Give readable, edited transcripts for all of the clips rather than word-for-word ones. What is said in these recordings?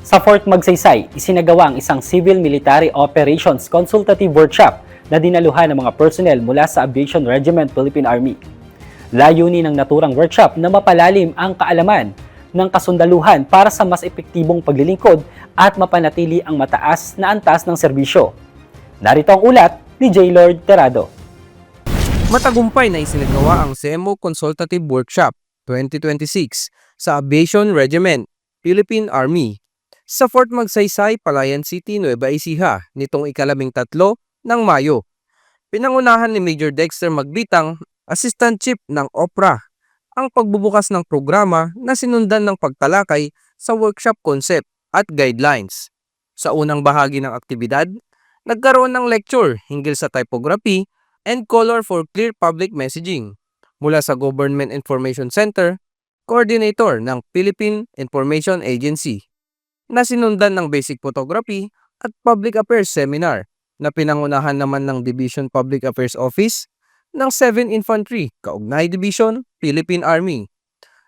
Sa Fort Magsaysay, isinagawa ang isang Civil Military Operations Consultative Workshop na dinaluhan ng mga personnel mula sa Aviation Regiment Philippine Army. Layunin ng naturang workshop na mapalalim ang kaalaman ng kasundaluhan para sa mas epektibong paglilingkod at mapanatili ang mataas na antas ng serbisyo. Narito ang ulat ni J. Lord Terado. Matagumpay na isinagawa ang CMO Consultative Workshop 2026 sa Aviation Regiment Philippine Army sa Fort Magsaysay, Palayan City, Nueva Ecija nitong ika-13 ng Mayo. Pinangunahan ni Major Dexter Magbitang, Assistant Chief ng OPRA, ang pagbubukas ng programa na sinundan ng pagtalakay sa workshop concept at guidelines. Sa unang bahagi ng aktibidad, nagkaroon ng lecture hinggil sa typography and color for clear public messaging mula sa Government Information Center, coordinator ng Philippine Information Agency, na sinundan ng basic photography at public affairs seminar na pinangunahan naman ng Division Public Affairs Office ng 7 Infantry, Kaugnay Division, Philippine Army.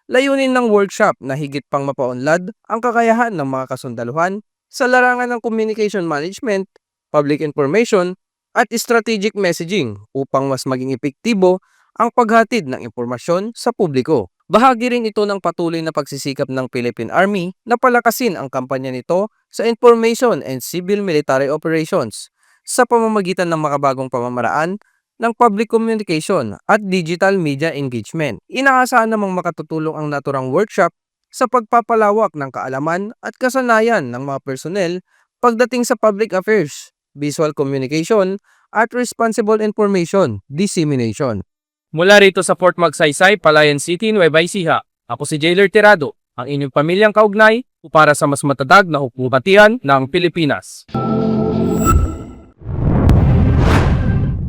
Layunin ng workshop na higit pang mapaunlad ang kakayahan ng mga kasundaluhan sa larangan ng communication management, public information, at strategic messaging upang mas maging epektibo ang paghatid ng impormasyon sa publiko. Bahagi rin ito ng patuloy na pagsisikap ng Philippine Army na palakasin ang kampanya nito sa information and civil military operations sa pamamagitan ng makabagong pamamaraan ng public communication at digital media engagement. Inaasahan namang makatutulong ang naturang workshop sa pagpapalawak ng kaalaman at kasanayan ng mga personnel pagdating sa public affairs, visual communication, at responsible information dissemination. Mula rito sa Fort Magsaysay, Palayan City, Nueva Ecija, ako si Jailer Terado, ang inyong pamilyang kaugnay para sa mas matatag na hukbatian ng Pilipinas.